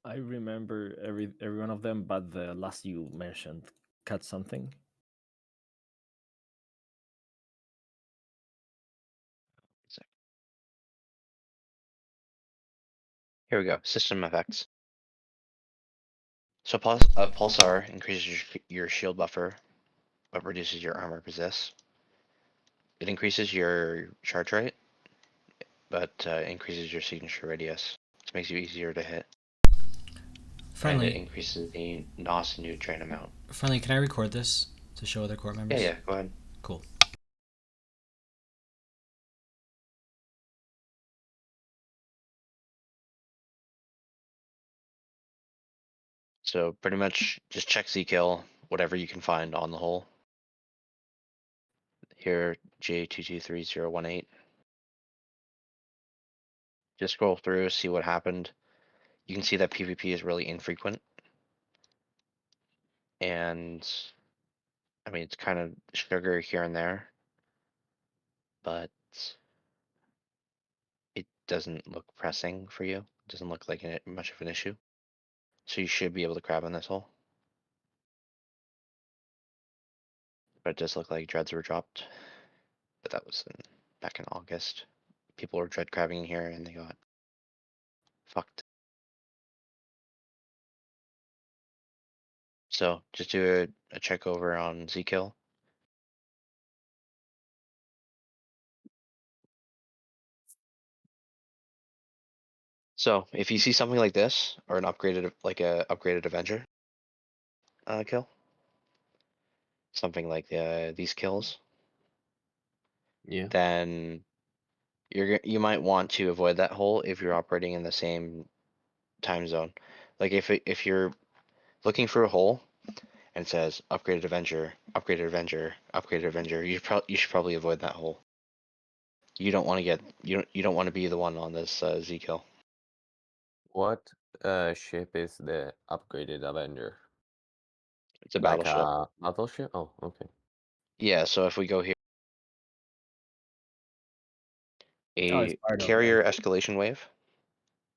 I remember every one of them, but the last you mentioned, cut something. Here we go. System effects. So a pulsar increases your shield buffer, but reduces your armor resist. It increases your charge rate, but increases your signature radius, which makes you easier to hit. And it Frenly, increases the NOS and drain amount. Frenly, can I record this to show other court members? Yeah, go ahead. Cool. So pretty much just check Z-kill, whatever you can find on the hole. Here, J223018. Just scroll through, see what happened. You can see that PvP is really infrequent. And I mean, it's kind of sugar here and there, but it doesn't look pressing for you. It doesn't look like much of an issue. So you should be able to crab in this hole. But it does look like dreads were dropped. But that was back in August. People were dread crabbing here and they got fucked. So just do a check over on Zkill. So if you see something like this, or an upgraded, like a upgraded Avenger kill, something like these kills, Yeah. then you might want to avoid that hole if you're operating in the same time zone. Like if you're looking for a hole and it says upgraded Avenger, upgraded Avenger, upgraded Avenger, you should probably avoid that hole. You don't want to get you don't want to be the one on this Z kill. What ship is the upgraded Avenger? It's a Like battleship. a battleship? Oh, okay. Yeah, so if we go here, Oh, it's a part of carrier escalation wave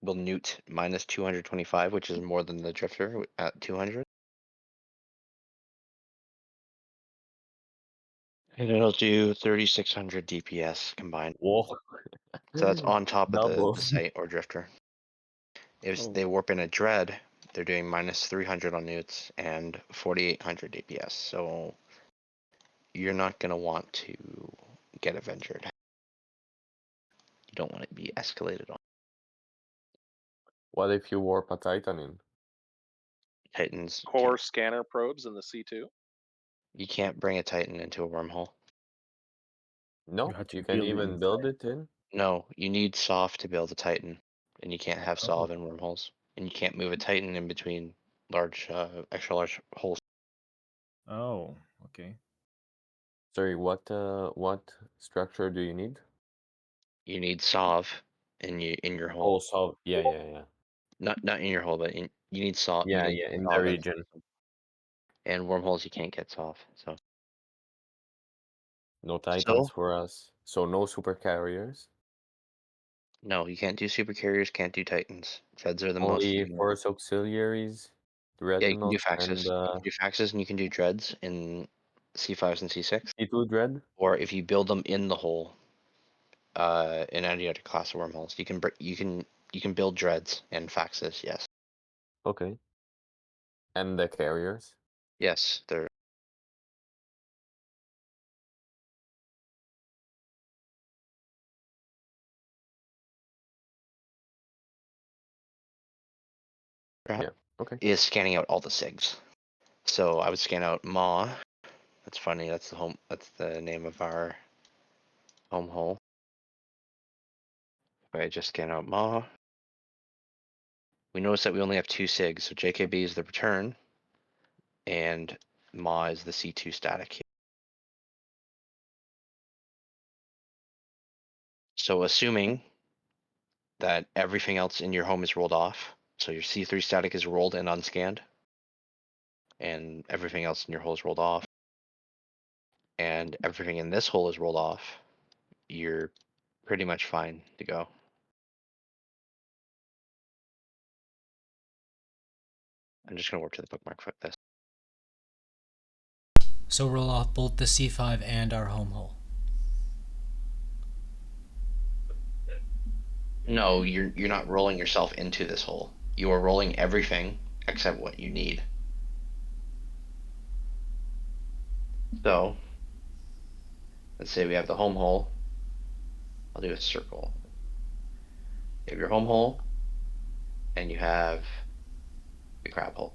will newt minus 225, which is more than the drifter at 200. And it'll do 3600 DPS combined. Whoa. So that's on top of Double. the sight or drifter. If Oh, they warp in a dread, they're doing minus 300 on newts and 4800 DPS. So you're not going to want to get Avengered. You don't want to be escalated on. What if you warp a Titan in? Titans, Core scanner probes in the C2. you can't bring a Titan into a wormhole. you No, had to you can build it even build inside. it in. No, you need soft to build a Titan, and you can't have Oh, solve in wormholes, and you can't move a Titan in between large, extra large holes. oh, okay. Sorry, what structure do you need? You need solve in your hole. Oh, so yeah. Not in your hole, but you need solve. You Yeah, need yeah, in the solve region. and wormholes. You can't get solve. So No Titans still, for us. So no super carriers. no, you can't do super carriers. Can't do Titans. Feds are the most. Only force auxiliaries, Yeah, you can do dreadnought, faxes. and You can do faxes, and you can do dreads in C5s and C6. C2 dread. Or if you build them in the hole, in any other class of wormholes, you can build dreads and faxes. Yes, Okay. And the carriers. yes, they're Yeah. Okay. is scanning out all the SIGs. So I would scan out Maw. That's funny. That's the home. That's the name of our home hole. If I just scan out Maw, we notice that we only have two SIGs. So JKB is the return, and Maw is the C2 static. So assuming that everything else in your home is rolled off, so your C3 static is rolled and unscanned, and everything else in your hole is rolled off, and everything in this hole is rolled off, you're pretty much fine to go. I'm just gonna warp to the bookmark for this. So roll off both the C5 and our home hole. No, you're not rolling yourself into this hole. You are rolling everything except what you need. So, let's say we have the home hole. I'll do a circle. You have your home hole, and you have your crab hole.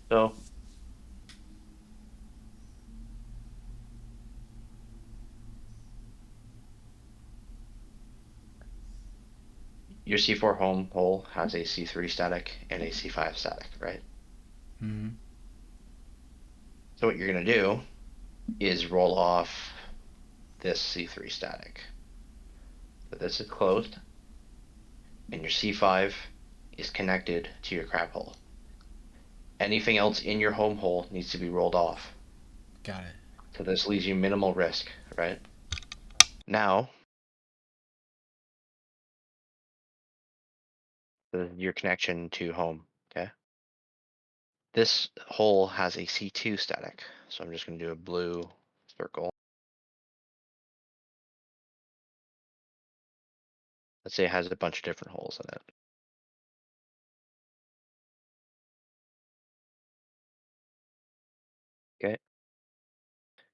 So, your C4 home hole has a C3 static and a C5 static, right? Mm-hmm. So what you're gonna do is roll off this C3 static. So this is closed, and your C5 is connected to your crab hole. Anything else in your home hole needs to be rolled off. Got it. So this leaves you minimal risk, right? Now, your connection to home, okay? This hole has a C2 static, so I'm just gonna do a blue circle. Let's say it has a bunch of different holes in it. Okay.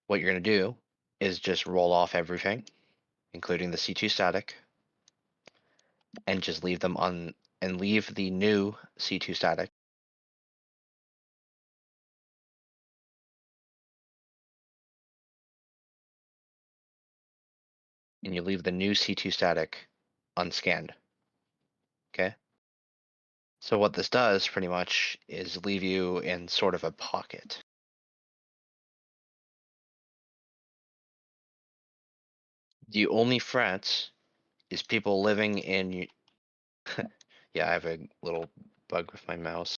What you're going to do is just roll off everything, including the C2 static, and just leave them on, and leave the new C2 static. And you leave the new C2 static unscanned. Okay. So what this does pretty much is leave you in sort of a pocket. The only threat is people living in. Yeah, I have a little bug with my mouse.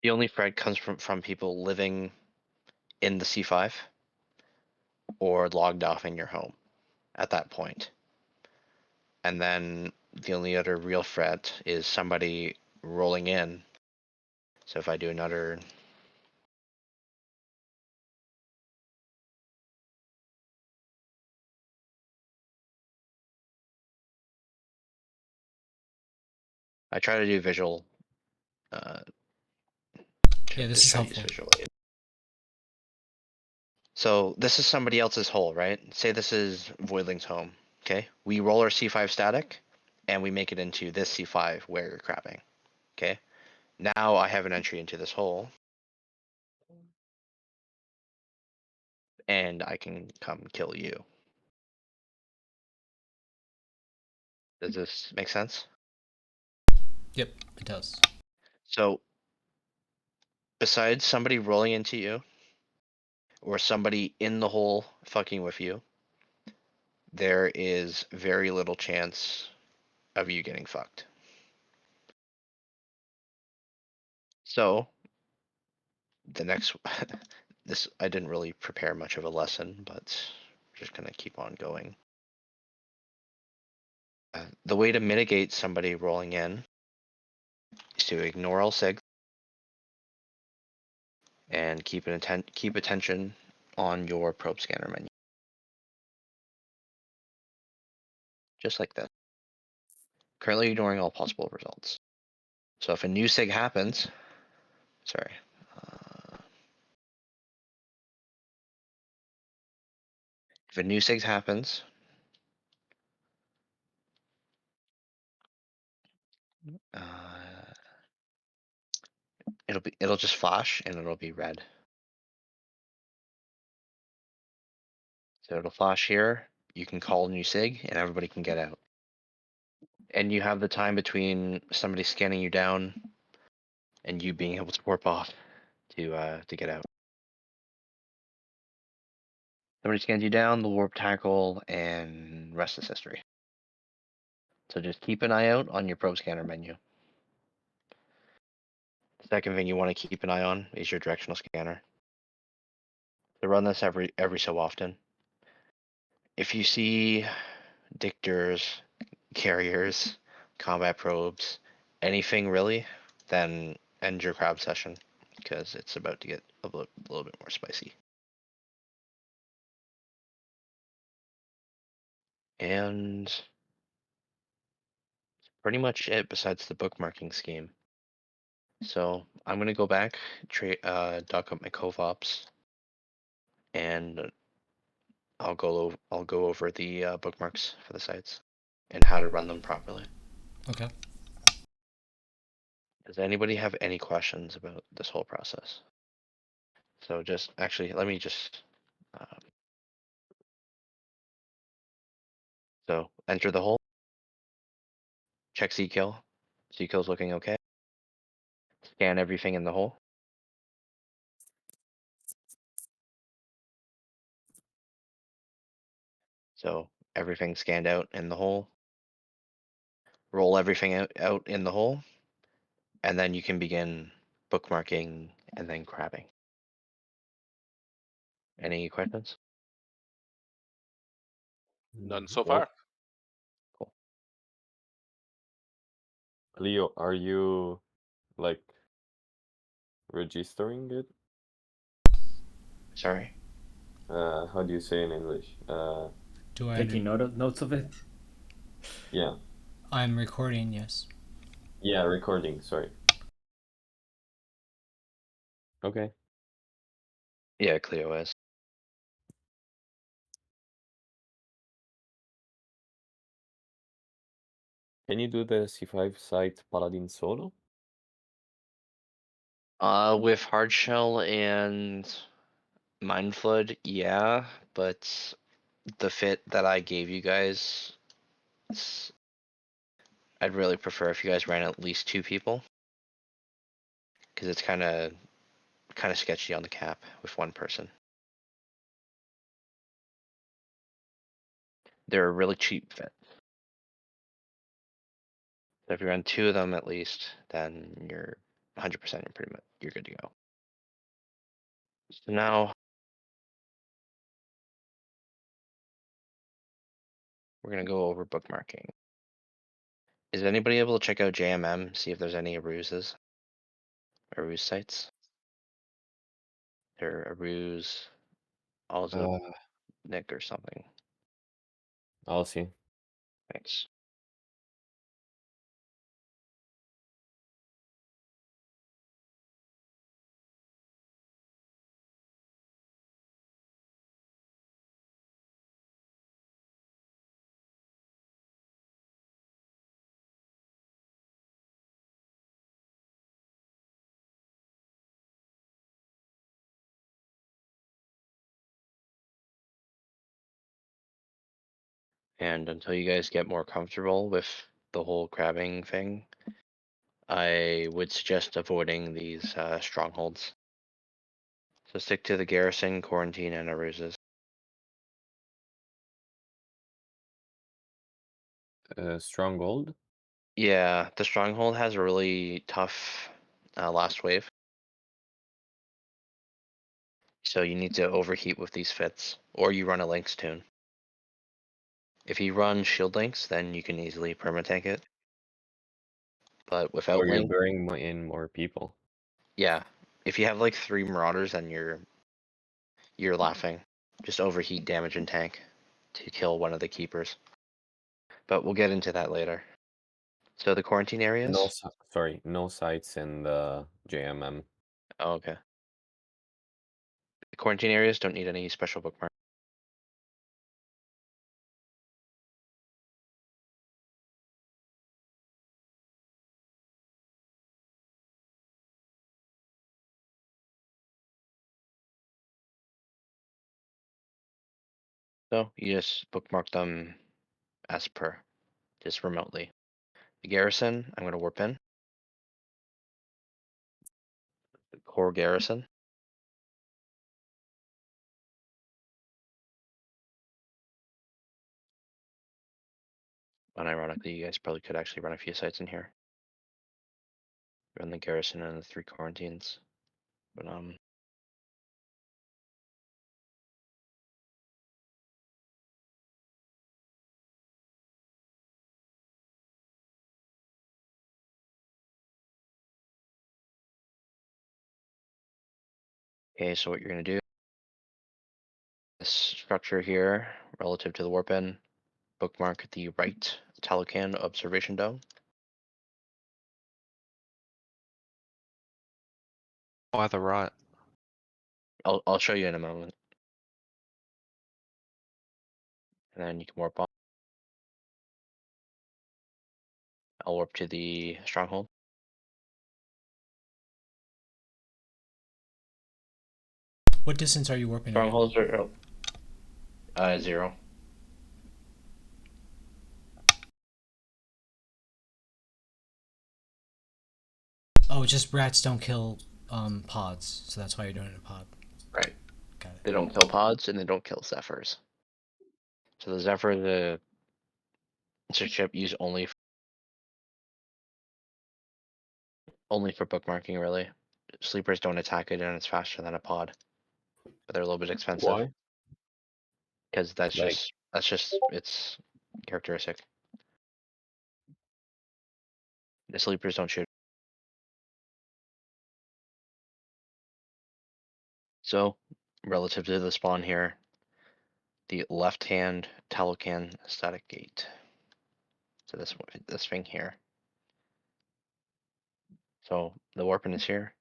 The only threat comes from people living in the C5 or logged off in your home at that point. And then the only other real threat is somebody rolling in. So if I do another. I try to do visual. Yeah, this is try to use helpful. visual aid. So this is somebody else's hole, right? Say this is voidlings' home. Okay, we roll our C5 static, and we make it into this C5 where you're crapping. Okay, now I have an entry into this hole, and I can come kill you. Does this make sense? Yep, it does. So, besides somebody rolling into you, or somebody in the hole fucking with you, there is very little chance of you getting fucked. So, the next, this, I didn't really prepare much of a lesson, but just gonna keep on going. The way to mitigate somebody rolling in is to ignore all sigs and keep attention on your probe scanner menu. Just like this. Currently ignoring all possible results. So if a new sig happens, sorry. If a new sig happens, it'll just flash and it'll be red. So it'll flash here. You can call a new sig and everybody can get out. And you have the time between somebody scanning you down and you being able to warp off to get out. Somebody scans you down, the warp tackle, and rest is history. So just keep an eye out on your probe scanner menu. The second thing you want to keep an eye on is your directional scanner. So run this every so often. If you see dictors, carriers, combat probes, anything really, then end your crab session because it's about to get a little bit more spicy. And pretty much it besides the bookmarking scheme. So I'm gonna go back, dock up my co-ops, and I'll go over the bookmarks for the sites and how to run them properly. Okay. Does anybody have any questions about this whole process? So just actually, let me just so enter the hole, check C-kill. C-kill's looking okay. Scan everything in the hole. So everything scanned out in the hole. Roll everything out in the hole, and then you can begin bookmarking and then crabbing. Any questions? None so Nope. far. Cool. Leo, are you like registering it? Sorry. How do you say in English? Do I? Taking notes of it. Yeah, I'm recording. Yes. yeah, recording. Sorry. Okay. Yeah, Cleo is. Can you do the C5 site Paladin solo? With hard shell and mind flood, yeah, but the fit that I gave you guys, I'd really prefer if you guys ran at least 2 people, because it's kind of sketchy on the cap with 1 person. They're a really cheap fit. So if you run 2 of them at least, then you're 100%. You're good to go. So now we're gonna go over bookmarking. Is anybody able to check out JMM, see if there's any ruses or ruse sites? They're a ruse, also Nick or something. I'll see. Thanks. And until you guys get more comfortable with the whole crabbing thing, I would suggest avoiding these strongholds. So stick to the garrison, quarantine, and aruses. Stronghold. Yeah, the stronghold has a really tough last wave. So you need to overheat with these fits, or you run a Lynx tune. If you run shield links, then you can easily permatank it. But without Or you link, bring in more people. yeah. If you have like 3 marauders, then you're laughing. Just overheat damage and tank to kill one of the keepers. But we'll get into that later. So the quarantine No, areas? sorry, no sites in the JMM. Oh, okay. The quarantine areas don't need any special bookmark. So you just bookmark them as per, just remotely. The garrison, I'm going to warp in. The core garrison. Unironically, you guys probably could actually run a few sites in here. Run the garrison and the 3 quarantines. But okay, so what you're gonna do, this structure here, relative to the warp in, bookmark the right Talocan observation dome. Why the right? I'll show you in a moment. And then you can warp on. I'll warp to the stronghold. What distance are you warping at? Strongholds are 0. Oh, just rats don't kill pods, so that's why you're doing it in a pod. Right. Got it. They don't kill pods and they don't kill Zephyrs. So the Zephyr, it's a ship used only for bookmarking, really. Sleepers don't attack it and it's faster than a pod. But they're a little bit expensive. Why? Because that's Like- just its characteristic. The sleepers don't shoot. So, relative to the spawn here, the left-hand Talocan static gate. So this thing here. So the warping is here.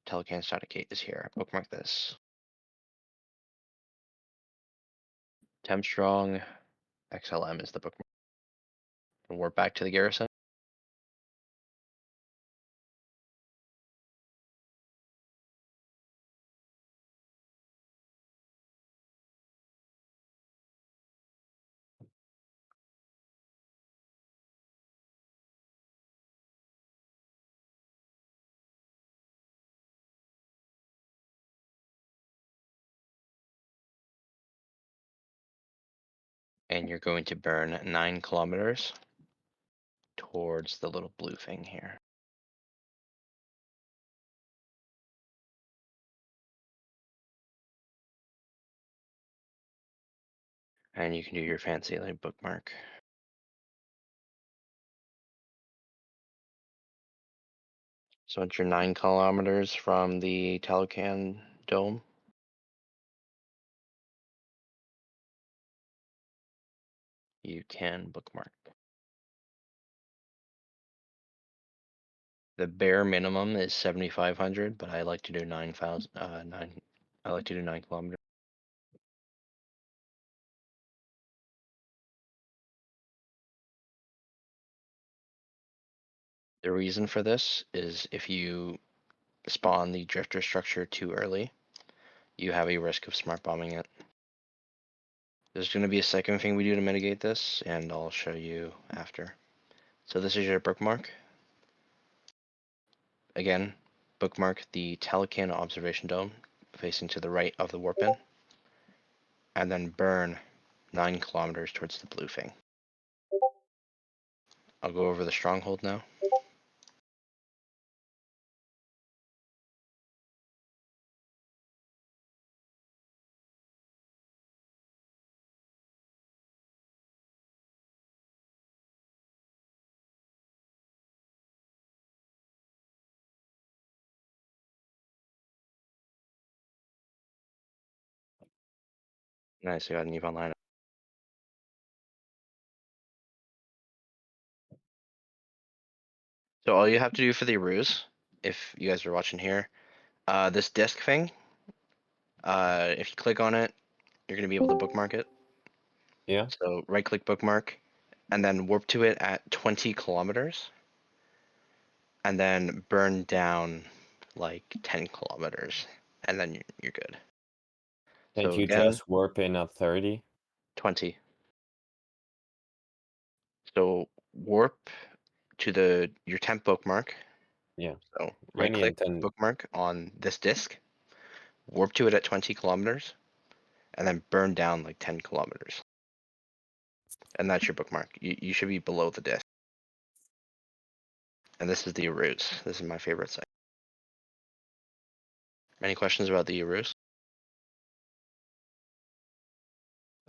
Talocan static gate is here. Bookmark this. 10 strong. XLM is the bookmark. And warp back to the garrison. And you're going to burn 9 kilometers towards the little blue thing here. And you can do your fancy like bookmark. So once you're 9 kilometers from the Talocan dome, you can bookmark. The bare minimum is 7,500, but I like to do 9,000. I like to do 9 kilometers. The reason for this is if you spawn the drifter structure too early, you have a risk of smart bombing it. There's going to be a second thing we do to mitigate this, and I'll show you after. So this is your bookmark. Again, bookmark the Talocan observation dome facing to the right of the warp in, and then burn 9 kilometers towards the blue thing. I'll go over the stronghold now. Nice, I got an EVE online. So all you have to do for the ruse, if you guys are watching here, this disk thing, if you click on it, you're going to be able to bookmark it. Yeah. So right click bookmark, and then warp to it at 20 kilometers, and then burn down like 10 kilometers, and then you're good. Can't So you again, just warp in at 30? 20. So warp to your temp bookmark. Yeah. So right Only in click 10. bookmark on this disk, warp to it at 20 kilometers, and then burn down like 10 kilometers. and that's your bookmark. You should be below the disc. And this is the Arus. This is my favorite site. Any questions about the Arus?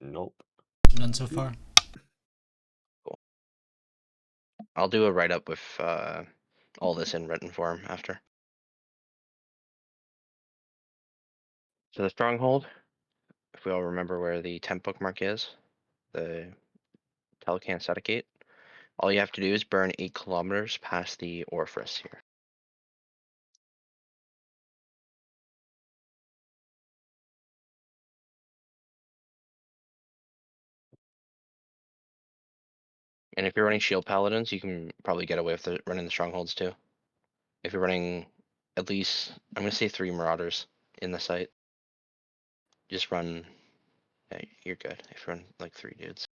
Nope. None so far. I'll do a write-up with all this in written form after. So the stronghold, if we all remember where the temp bookmark is, the Telecan static gate, all you have to do is burn 8 kilometers past the orifice here. And if you're running shield paladins, you can probably get away with running the strongholds too. If you're running at least, I'm gonna say 3 marauders in the site, just run. Yeah, you're good if you run like 3 dudes.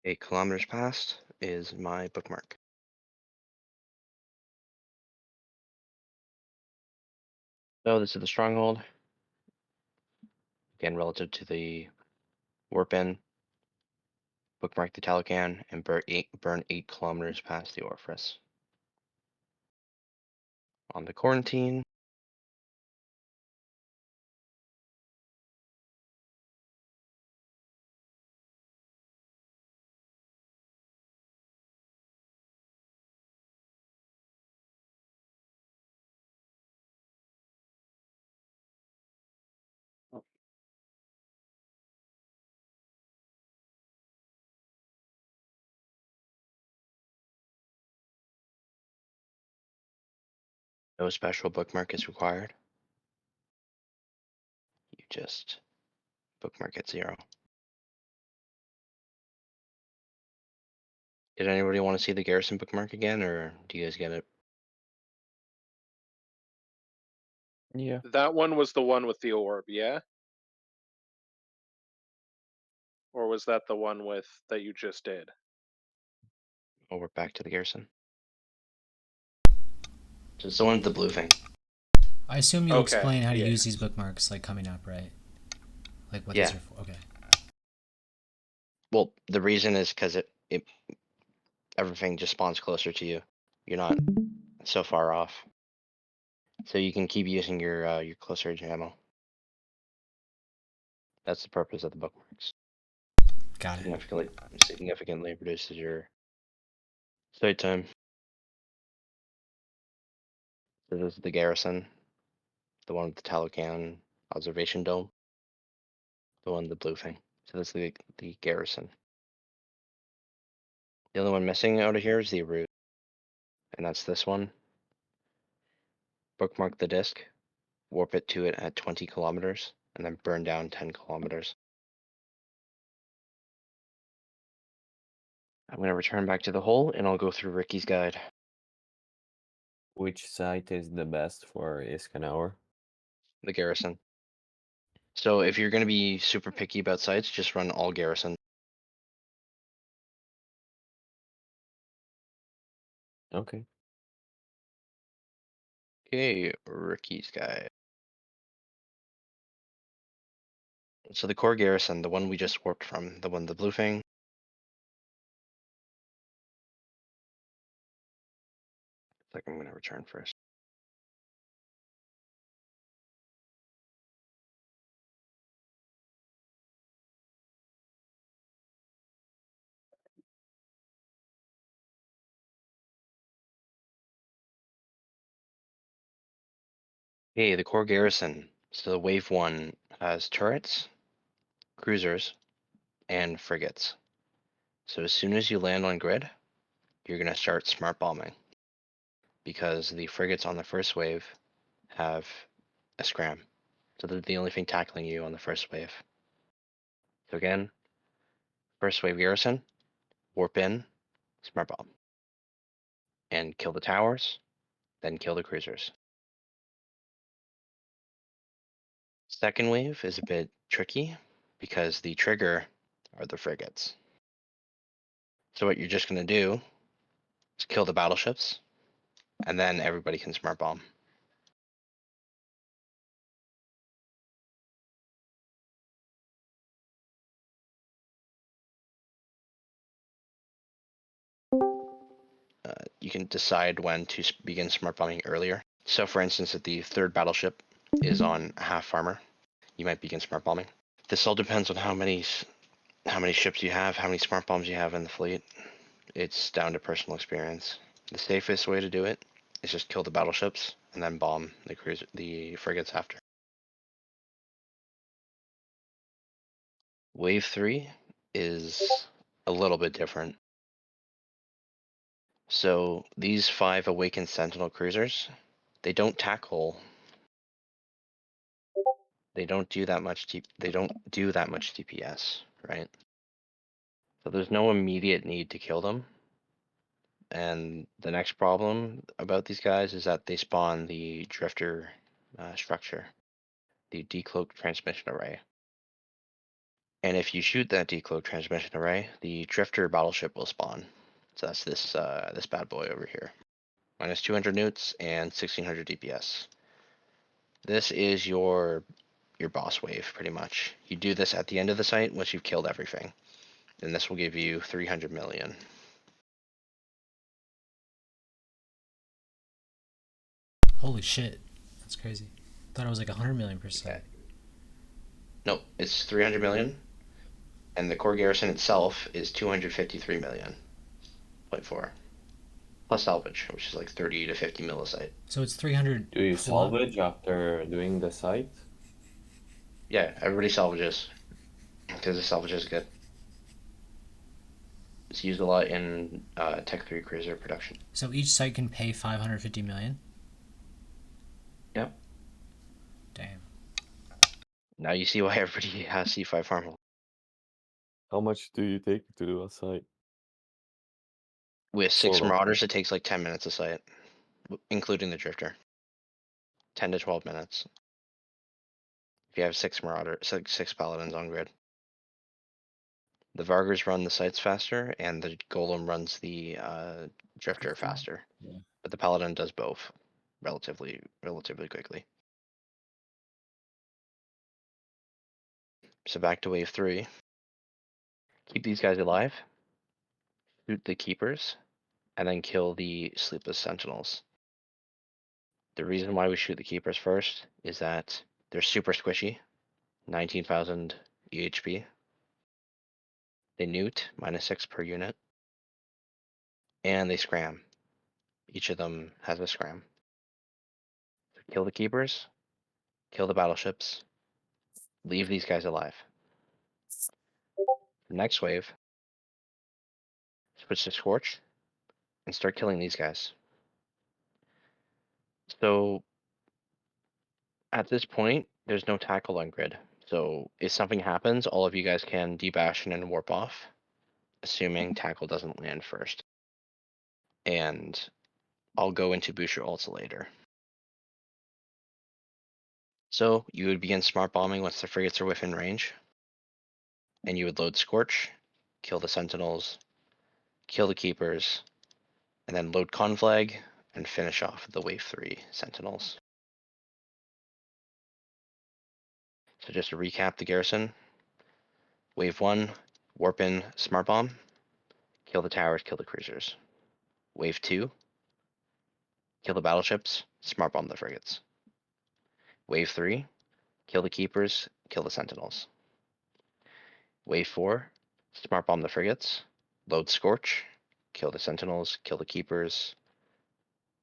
Eight kilometers past is my bookmark. So this is the stronghold. Again, relative to the warp in, bookmark the Telecan and burn 8 kilometers past the orifice. On the quarantine, no special bookmark is required. You just bookmark at 0. Did anybody want to see the garrison bookmark again, or do you guys get it? Yeah. That one was the one with the orb, yeah? Or was that the one with that you just did? Oh, we're back to the garrison. So it's the one with the blue thing. I assume you'll Okay, explain how to yeah. use these bookmarks like coming up, right? Like what Yeah. these are for. Okay. Well, the reason is because it everything just spawns closer to you. You're not so far off, so you can keep using your close range ammo. That's the purpose of the bookmarks. Got it. Significantly reduces your sight time. So this is the garrison, the one with the Talocan observation dome, the one with the blue thing. So this is the garrison. The only one missing out of here is the root, and that's this one. Bookmark the disc, warp it to it at 20 kilometers, and then burn down 10 kilometers. I'm going to return back to the hole, and I'll go through Ricky's guide. Which site is the best for Iskanauer? The garrison. So if you're going to be super picky about sites, just run all garrison. Okay. Okay, rookies guy. So the core garrison, the one we just warped from, the blue thing. Like I'm gonna return first. Okay, the core garrison. So wave 1 has turrets, cruisers, and frigates. So as soon as you land on grid, you're gonna start smart bombing. Because the frigates on the first wave have a scram. So they're the only thing tackling you on the first wave. So again, first wave garrison, warp in, smart bomb. And kill the towers, then kill the cruisers. Second wave is a bit tricky because the trigger are the frigates. So what you're just going to do is kill the battleships, and then everybody can smart bomb. You can decide when to begin smart bombing earlier. So for instance, if the third battleship is on half armor, you might begin smart bombing. This all depends on how many ships you have, how many smart bombs you have in the fleet. It's down to personal experience. The safest way to do it is just kill the battleships and then bomb the frigates after. Wave 3 is a little bit different. So these 5 awakened sentinel cruisers, they don't tackle. They don't do that much DPS, right? So there's no immediate need to kill them. And the next problem about these guys is that they spawn the drifter structure, the decloaked transmission array. And if you shoot that decloaked transmission array, the drifter battleship will spawn. So that's this bad boy over here. Minus 200 newts and 1600 DPS. This is your boss wave, pretty much. You do this at the end of the site once you've killed everything. And this will give you 300 million. Holy shit. That's crazy. Thought it was like 100 million per site. Nope, it's 300 million. And the core garrison itself is 253 million. 0.4. Plus salvage, which is like 30 to 50 mil a site. So it's 300. Do you salvage after doing the site? Yeah, everybody salvages. Because the salvage is good. It's used a lot in Tech 3 cruiser production. So each site can pay 550 million? Yep. Damn. Now you see why everybody has C5 Wormhole. How much do you take to do a site? With 6 Sort of. Marauders, it takes like 10 minutes a site, including the Drifter. 10 to 12 minutes. If you have 6 Paladins on grid. The Vargers run the sites faster, and the Golem runs the Drifter faster. Yeah. But the Paladin does both relatively quickly. So back to wave 3. Keep these guys alive. Shoot the Keepers, and then kill the Sleepless Sentinels. The reason why we shoot the Keepers first is that they're super squishy. 19,000 EHP. They newt, -6 per unit. And they scram. Each of them has a scram. So kill the Keepers, kill the battleships, leave these guys alive. The next wave, switch to Scorch, and start killing these guys. So at this point, there's no tackle on grid. So if something happens, all of you guys can debastion and warp off, assuming tackle doesn't land first. And I'll go into booster ults later. So you would begin smart bombing once the frigates are within range. And you would load Scorch, kill the Sentinels, kill the Keepers, and then load conflag and finish off the wave 3 sentinels. So just to recap the garrison, wave 1, warp in smart bomb, kill the towers, kill the cruisers. Wave 2, kill the battleships, smart bomb the frigates. Wave 3, kill the keepers, kill the sentinels. Wave 4, smart bomb the frigates, load scorch, kill the sentinels, kill the keepers,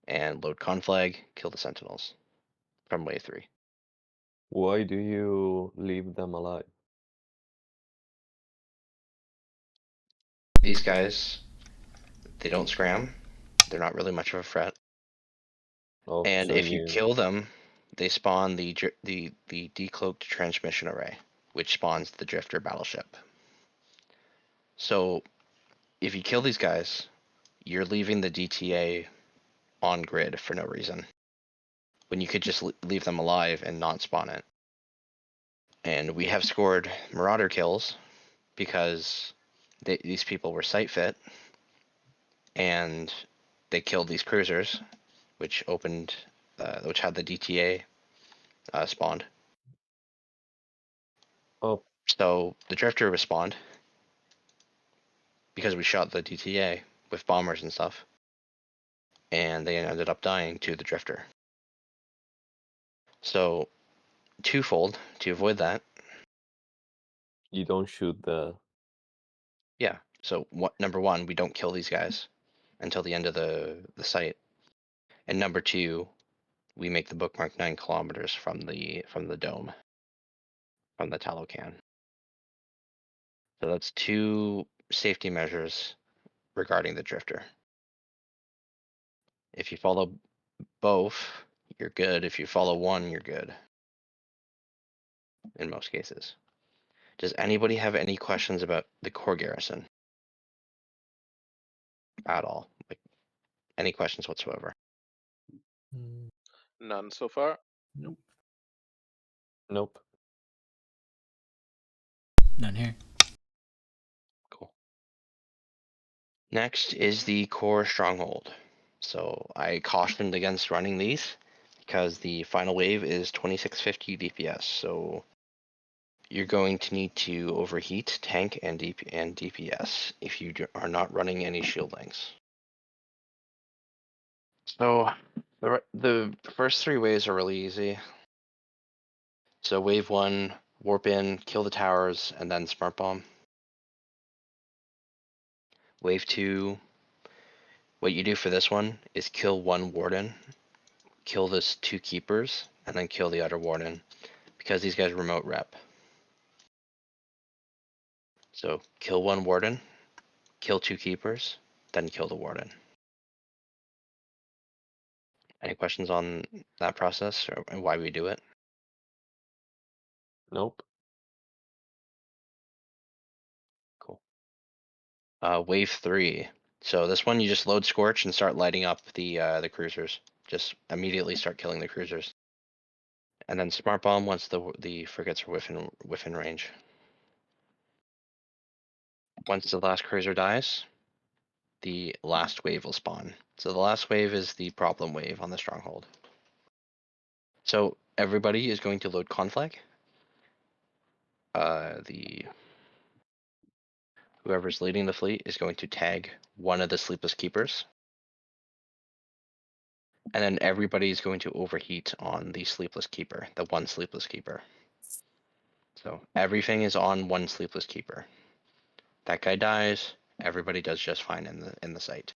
and load conflag, kill the sentinels from wave 3. Why do you leave them alive? These guys, they don't scram. They're not really much of a threat. Oh, And so if you you kill them, they spawn the decloaked transmission array, which spawns the drifter battleship. So if you kill these guys, you're leaving the DTA on grid for no reason, when you could just leave them alive and not spawn it. And we have scored Marauder kills because these people were site fit, and they killed these cruisers, which which had the DTA spawned. oh So the drifter respawned because we shot the DTA with bombers and stuff, and they ended up dying to the drifter. So twofold to avoid that. you don't shoot the Yeah. So number one, we don't kill these guys until the end of the site, and number two, we make the bookmark 9 kilometers from the dome, from the tallow can. So that's two safety measures regarding the drifter. If you follow both, you're good. If you follow one, you're good. In most cases. Does anybody have any questions about the core garrison? At all? Like any questions whatsoever? None so far. Nope. nope. None here. Cool. Next is the core stronghold. So I cautioned against running these because the final wave is 2650 DPS. So you're going to need to overheat tank and DPS if you are not running any shieldlings. So the first three waves are really easy. So wave 1, warp in, kill the towers, and then smart bomb. Wave 2, what you do for this one is kill one warden, kill this 2 keepers, and then kill the other warden, because these guys remote rep. So kill one warden, kill 2 keepers, then kill the warden. Any questions on that process and why we do it? Nope. Cool. Wave 3. So this one you just load Scorch and start lighting up the cruisers. Just immediately start killing the cruisers. And then Smart Bomb once the frigates are within range. Once the last cruiser dies, the last wave will spawn. So the last wave is the problem wave on the stronghold. So everybody is going to load conflag. Whoever's leading the fleet is going to tag one of the sleepless keepers. And then everybody is going to overheat on the sleepless keeper, the one sleepless keeper. So everything is on one sleepless keeper. That guy dies, everybody does just fine in the site.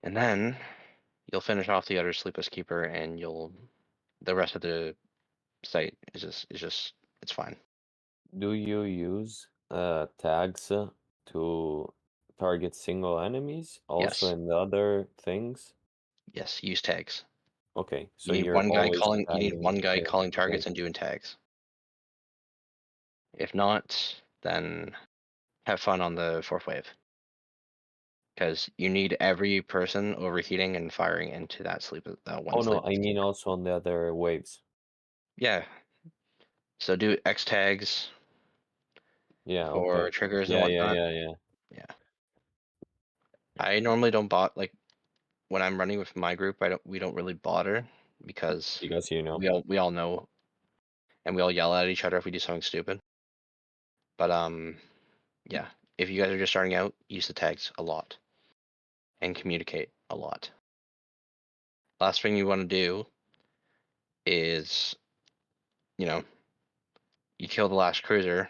And then you'll finish off the other sleepless keeper, and the rest of the site is just it's fine. Do you use tags to target single enemies also Yes. in the other things? Yes, use tags. Okay, so You need you're one guy always calling tagging calling targets things. and doing tags. If not, then have fun on the fourth wave. Because you need every person overheating and firing into that one Oh no, sleep. I mean also on the other waves. Yeah. So do X tags Yeah, for okay. triggers and Yeah, whatnot. yeah. Yeah. I normally don't bot like when I'm running with my group. We don't really bother because Because you know. we all know, and we all yell at each other if we do something stupid. But yeah, if you guys are just starting out, use the tags a lot and communicate a lot. Last thing you want to do is, you know, you kill the last cruiser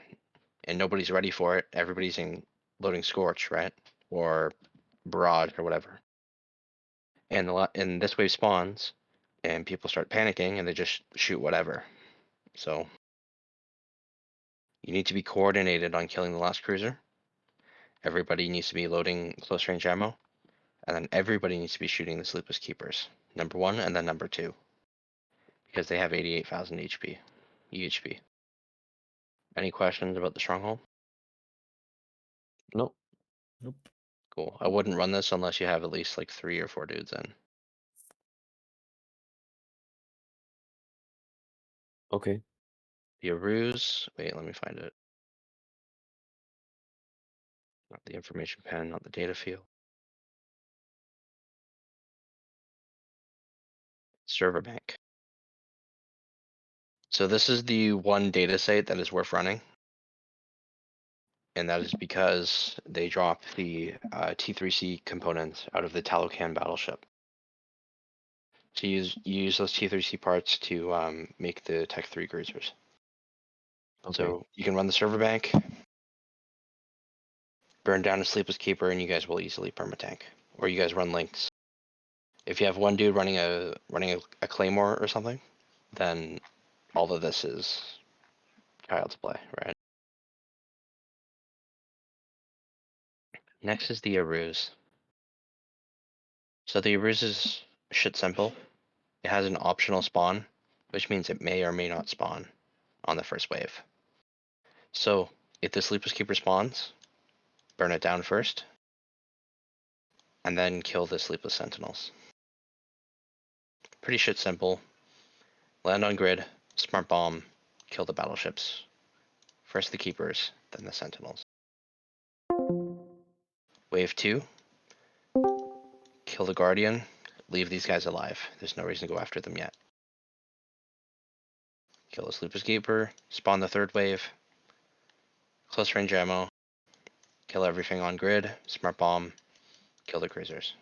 and nobody's ready for it. Everybody's in loading Scorch, right? Or Barrage or whatever. And this wave spawns and people start panicking and they just shoot whatever. So you need to be coordinated on killing the last cruiser. Everybody needs to be loading close range ammo. And then everybody needs to be shooting the Sleepless Keepers. Number 1 and then number 2. Because they have 88,000 HP. UHP. Any questions about the stronghold? No. Nope. Cool. I wouldn't run this unless you have at least like 3 or 4 dudes in. Okay. The Aruse. Wait, let me find it. Not the information pen, not the data field. Server bank. So this is the one data site that is worth running. And that is because they drop the T3C components out of the Talocan battleship. So you use those T3C parts to make the Tech 3 cruisers. Okay. So you can run the server bank, burn down a Sleepless Keeper, and you guys will easily permatank. Or you guys run links. If you have one dude running a Claymore or something, then all of this is child's play, right? Next is the Aruse. So the Aruse is shit simple. It has an optional spawn, which means it may or may not spawn on the first wave. So if the Sleepless Keeper spawns, burn it down first, and then kill the Sleepless Sentinels. Pretty shit simple. Land on grid, smart bomb, kill the battleships. First the Keepers, then the Sentinels. Wave 2, kill the Guardian, leave these guys alive. There's no reason to go after them yet. Kill the Sleepless Keeper, spawn the third wave, close range ammo, kill everything on grid, smart bomb, kill the cruisers.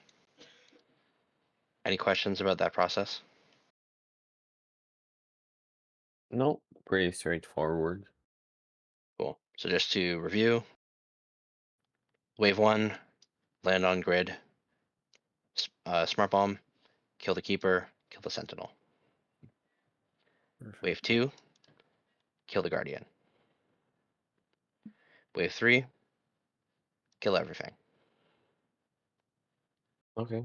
Any questions about that process? No, pretty straightforward. Cool. So just to review, wave 1, land on grid, smart bomb, kill the Keeper, kill the Sentinel. Perfect. Wave 2, kill the Guardian. Wave 3, kill everything. Okay.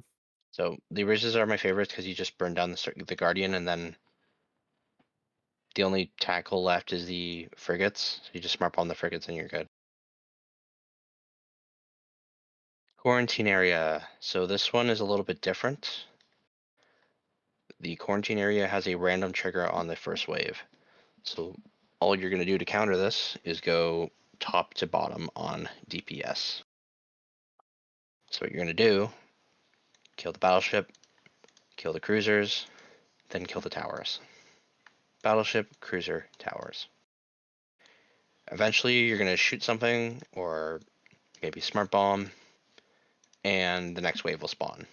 So the Aruses are my favorites because you just burn down the Guardian, and then the only tackle left is the frigates. So you just smart bomb the frigates and you're good. Quarantine area. So this one is a little bit different. The quarantine area has a random trigger on the first wave. So all you're going to do to counter this is go top to bottom on DPS. So what you're going to do, kill the battleship, kill the cruisers, then kill the towers. Battleship, cruiser, towers. Eventually you're going to shoot something or maybe smart bomb, and the next wave will spawn.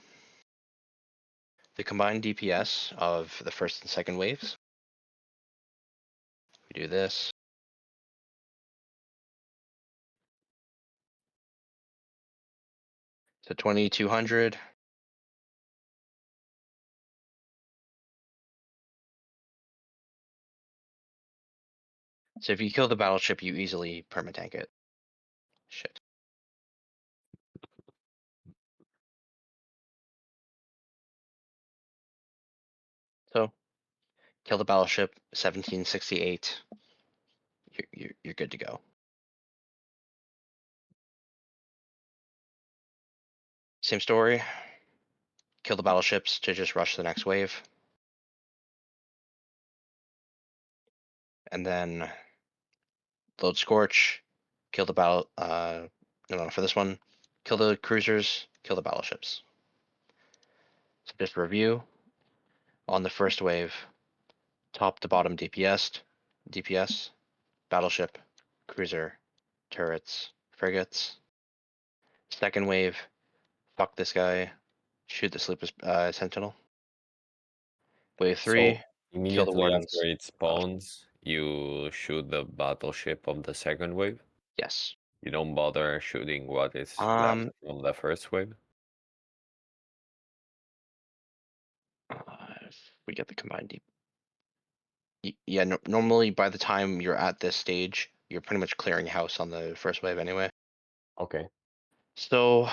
The combined DPS of the first and second waves, we do this. So 2200. So if you kill the battleship, you easily permatank it. Shit. So kill the battleship, 1768. You're good to go. Same story. Kill the battleships to just rush the next wave. And then load Scorch, kill the battle. No, for this one, kill the cruisers, kill the battleships. So just review. On the first wave, top to bottom DPS, battleship, cruiser, turrets, frigates. Second wave, fuck this guy, shoot the sleepless sentinel. Wave 3, So kill the immediately wardens. after it spawns, you shoot the battleship of the second wave. Yes. You don't bother shooting what is left Um, from the first wave. if we get the combined deep. Yeah, normally by the time you're at this stage, you're pretty much clearing house on the first wave anyway. Okay. So,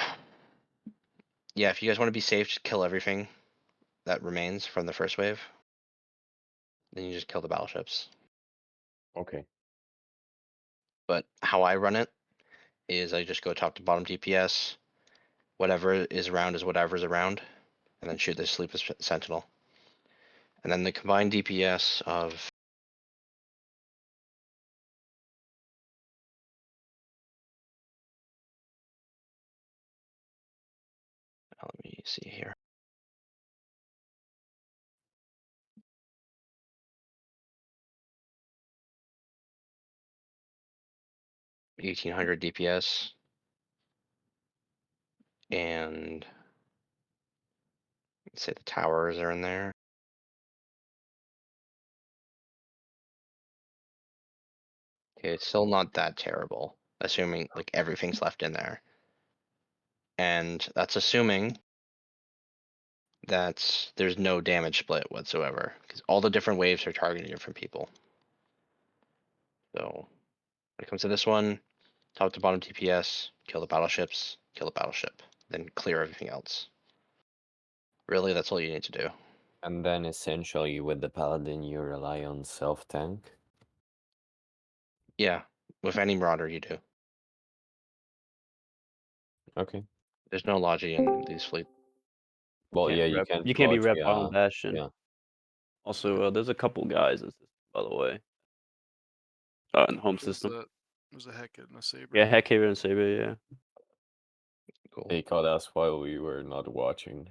yeah, if you guys want to be safe, just kill everything that remains from the first wave. Then you just kill the battleships. Okay. But how I run it is I just go top to bottom DPS. Whatever is around is whatever's around. And then shoot the sleepless sentinel. And then the combined DPS of... Let me see here. $1,800 DPS. And let's say the towers are in there. Okay, it's still not that terrible, assuming like everything's left in there. And that's assuming that there's no damage split whatsoever, because all the different waves are targeting different people. So when it comes to this one, top to bottom TPS, kill the battleships, kill the battleship, then clear everything else. Really, that's all you need to do. And then essentially with the paladin you rely on self-tank. Yeah, with any marauder you do. Okay. There's no logic in these fleets. Well, Can't yeah, you Rep. can't You can't be dodge, rep yeah. on Bastion. Yeah. Also, there's a couple guys in system, by the way. In the home system. There's a Hecate and a Saber. Yeah, Heckhaven and Saber, yeah. Cool. They caught us while we were not watching.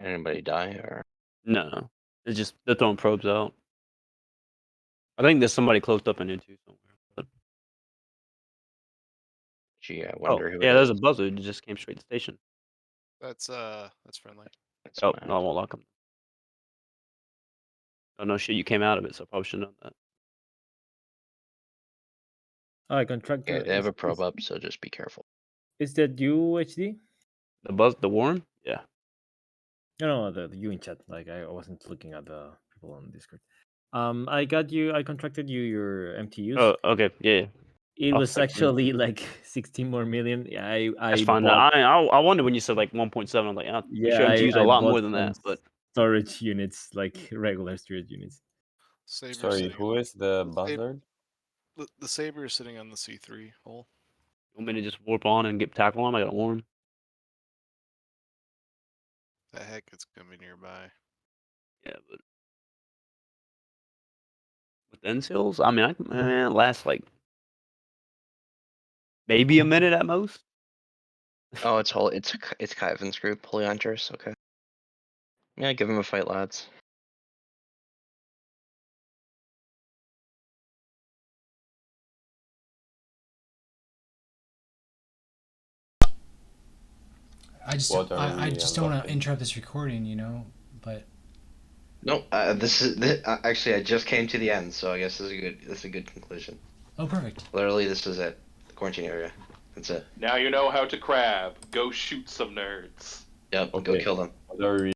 Anybody die or? No. It's just they're throwing probes out. I think there's somebody closed up in here too somewhere. But... Gee, I Oh, wonder who yeah, it there's is. a buzzard. It just came straight to station. That's friendly. That's Oh, mad. no, I won't lock him. Oh, no shit, you came out of it, so I probably should have done that. Oh, contractor. Yeah, they have a probe up, so just be careful. Is that you, HD? The worm? Yeah. No, the you in chat. Like I wasn't looking at the people on Discord. I got you. I contracted you your MTUs. Oh, okay, yeah. It Oh, was thank you. actually like 16 more million. Yeah, That's I fine. bought. I wondered when you said like 1.7. I'm like, oh, Yeah, sure MTU's a I lot bought more than some that, but storage units, like regular storage units. Saber Sorry, sitting who is the the buzzard? the Saber is sitting on the C3 hole. you want me to just warp on and get tackle on him? I got a worm. The heck, it's gonna be nearby. Yeah, but with Enseals, I mean, I can last like maybe a minute at most. Oh, it's Kyvan's group, Holy Hunters. Okay. Yeah, give him a fight, lads. I just What are I we just don't want to unlocking? interrupt this recording, you know. But No, actually I just came to the end, so I guess this is a good conclusion. oh, perfect. Literally, this is it. The quarantine area. That's it. Now you know how to crab. Go shoot some nerds. Yep, go Okay. kill them. What are we